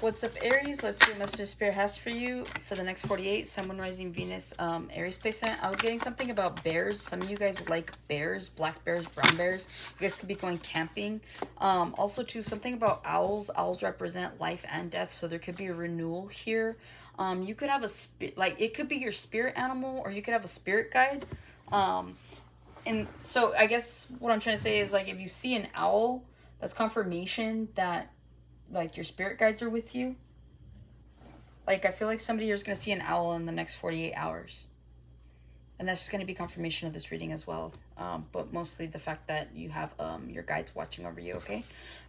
What's up, Aries? Let's see what Mr. Spirit has for you for the next 48. Sun, Moon, Rising, Venus, Aries placement. I was getting something about bears. Some of you guys like bears, black bears, brown bears. You guys could be going camping. Also, too, something about owls. Owls represent life and death, so there could be a renewal here. You could have a spirit, like it could be your spirit animal, or you could have a spirit guide. And so I guess what I'm trying to say is, like, if you see an owl, that's confirmation that, like, your spirit guides are with you. Like, I feel like somebody here is going to see an owl in the next 48 hours. And that's just going to be confirmation of this reading as well. But mostly the fact that you have your guides watching over you, okay?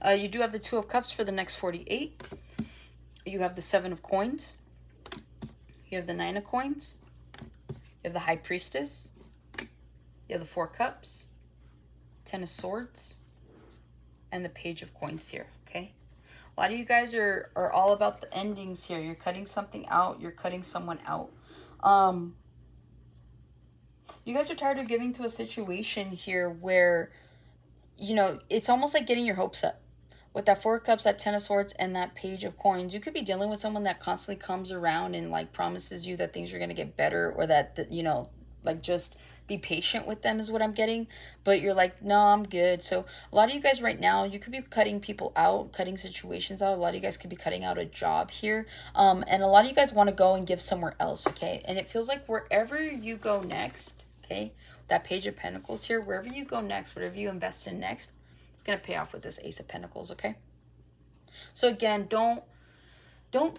You do have the Two of Cups for the next 48. You have the Seven of Coins. You have the Nine of Coins. You have the High Priestess. You have the Four Cups. Ten of Swords. And the Page of Coins here, okay? A lot of you guys are all about the endings here. You're cutting something out. You're cutting someone out. You guys are tired of giving to a situation here where, you know, it's almost like getting your hopes up. With that Four of Cups, that Ten of Swords, and that Page of Coins, you could be dealing with someone that constantly comes around and, like, promises you that things are going to get better, or that, you know, like, just be patient with them is what I'm getting. But you're like, no, I'm good. So a lot of you guys right now, you could be cutting people out, cutting situations out. A lot of you guys could be cutting out a job here. And a lot of you guys want to go and give somewhere else, okay? And it feels like wherever you go next, okay, that Page of Pentacles here, wherever you go next, whatever you invest in next, it's going to pay off with this Ace of Pentacles, okay? So again, don't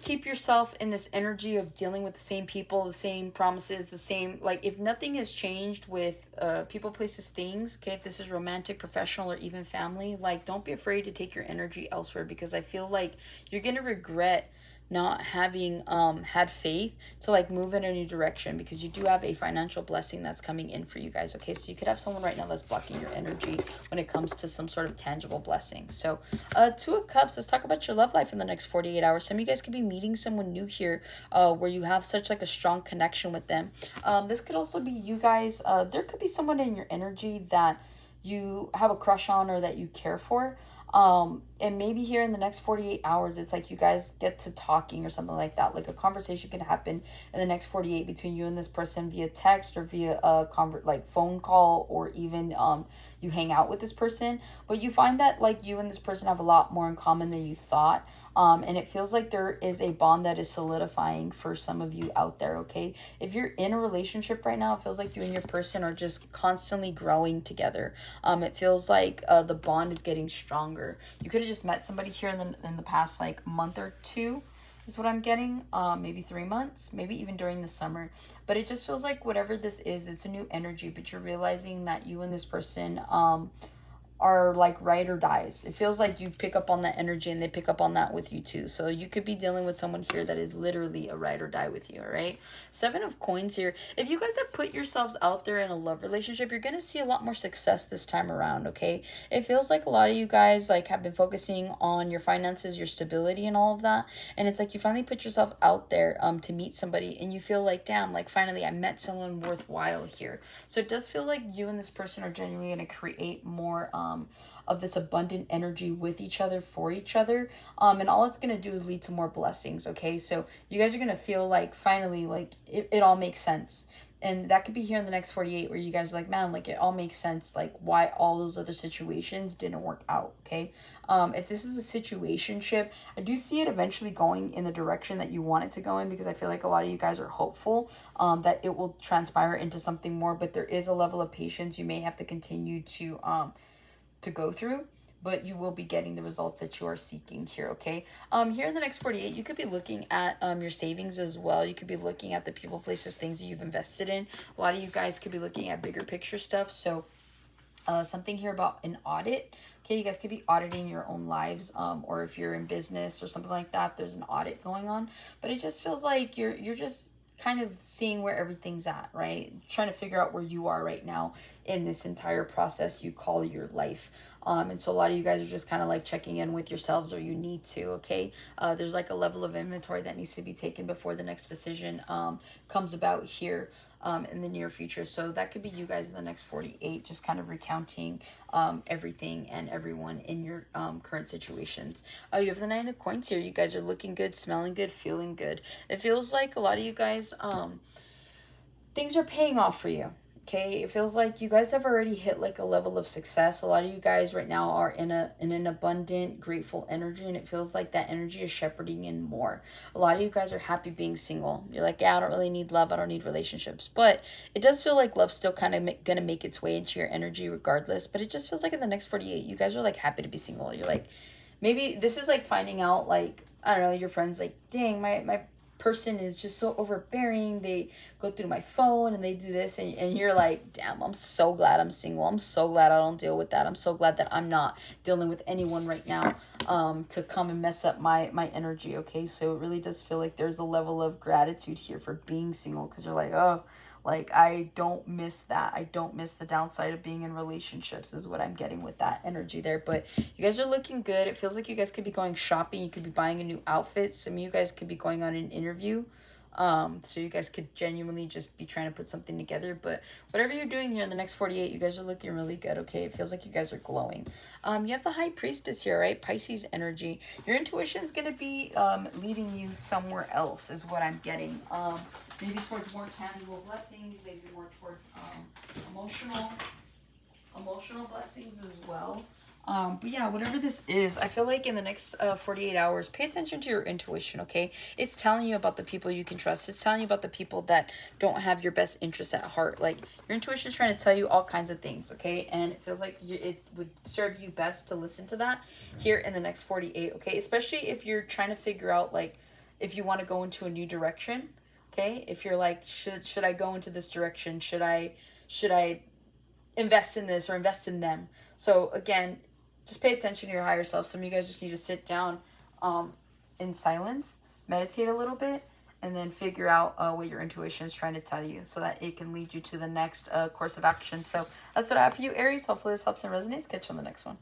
keep yourself in this energy of dealing with the same people, the same promises, the same, like, if nothing has changed with people, places, things, okay, if this is romantic, professional, or even family, like, don't be afraid to take your energy elsewhere, because I feel like you're going to regret not having had faith to, like, move in a new direction, because you do have a financial blessing that's coming in for you guys, okay? So you could have someone right now that's blocking your energy when it comes to some sort of tangible blessing. So Two of Cups, let's talk about your love life in the next 48 hours. Some of you guys could be meeting someone new here where you have such, like, a strong connection with them. This could also be you guys, there could be someone in your energy that you have a crush on or that you care for. And maybe here in the next 48 hours, it's like you guys get to talking or something like that. Like, a conversation can happen in the next 48 between you and this person via text or via a phone call, or even you hang out with this person. But you find that, like, you and this person have a lot more in common than you thought. And it feels like there is a bond that is solidifying for some of you out there, okay? If you're in a relationship right now, it feels like you and your person are just constantly growing together. It feels like the bond is getting stronger. You could have just met somebody here in the past, like, month or two is what I'm getting. Maybe 3 months, maybe even during the summer. But it just feels like whatever this is, it's a new energy, but you're realizing that you and this person are like ride or dies. It feels like you pick up on that energy and they pick up on that with you too. So you could be dealing with someone here that is literally a ride or die with you, all right? Seven of Coins here. If you guys have put yourselves out there in a love relationship, you're going to see a lot more success this time around, okay? It feels like a lot of you guys, like, have been focusing on your finances, your stability, and all of that. And it's like you finally put yourself out there to meet somebody, and you feel like, damn, like, finally I met someone worthwhile here. So it does feel like you and this person are genuinely going to create more of this abundant energy with each other, for each other, and all it's going to do is lead to more blessings, okay? So you guys are going to feel like finally, like, it all makes sense. And that could be here in the next 48 where you guys are like, man, like, it all makes sense, like, why all those other situations didn't work out, okay? If this is a situationship, I do see it eventually going in the direction that you want it to go in, because I feel like a lot of you guys are hopeful that it will transpire into something more, but there is a level of patience you may have to continue to go through, but you will be getting the results that you are seeking here, okay? Here in the next 48, you could be looking at your savings as well. You could be looking at the people, places, things that you've invested in. A lot of you guys could be looking at bigger picture stuff. So something here about an audit. Okay, you guys could be auditing your own lives, or if you're in business or something like that, there's an audit going on. But it just feels like you're just kind of seeing where everything's at, right? Trying to figure out where you are right now in this entire process you call your life. And so a lot of you guys are just kind of like checking in with yourselves, or you need to, okay? There's like a level of inventory that needs to be taken before the next decision comes about here in the near future. So that could be you guys in the next 48, just kind of recounting everything and everyone in your current situations. You have the Nine of Coins here. You guys are looking good, smelling good, feeling good. It feels like a lot of you guys, things are paying off for you. Okay, it feels like you guys have already hit like a level of success. A lot of you guys right now are in an abundant, grateful energy, and it feels like that energy is shepherding in more. A lot of you guys are happy being single. You're like, yeah, I don't really need love. I don't need relationships. But it does feel like love's still kind of gonna make its way into your energy regardless. But it just feels like in the next 48, you guys are like happy to be single. You're like, maybe this is like finding out, like, I don't know, your friends like, dang, my person is just so overbearing. They go through my phone and they do this, and you're like, damn, I'm so glad I'm single. I'm so glad I don't deal with that. I'm so glad that I'm not dealing with anyone right now to come and mess up my energy. Okay, so it really does feel like there's a level of gratitude here for being single, because you're like, oh, like, I don't miss that. I don't miss the downside of being in relationships, is what I'm getting with that energy there. But you guys are looking good. It feels like you guys could be going shopping. You could be buying a new outfit. Some of you guys could be going on an interview. So you guys could genuinely just be trying to put something together. But whatever you're doing here in the next 48, you guys are looking really good, okay? It feels like you guys are glowing. You have the High Priestess here, right? Pisces energy. Your intuition is going to be leading you somewhere else, is what I'm getting. Maybe towards more tangible blessings, maybe more towards emotional blessings as well. But yeah, whatever this is, I feel like in the next 48 hours, pay attention to your intuition, okay? It's telling you about the people you can trust. It's telling you about the people that don't have your best interests at heart. Like, your intuition is trying to tell you all kinds of things, okay? And it feels like it would serve you best to listen to that here in the next 48, okay? Especially if you're trying to figure out, like, if you want to go into a new direction, okay? If you're like, should I go into this direction? Should I invest in this or invest in them? So again, just pay attention to your higher self. Some of you guys just need to sit down in silence, meditate a little bit, and then figure out what your intuition is trying to tell you, so that it can lead you to the next course of action. So that's what I have for you, Aries. Hopefully this helps and resonates. Catch you on the next one.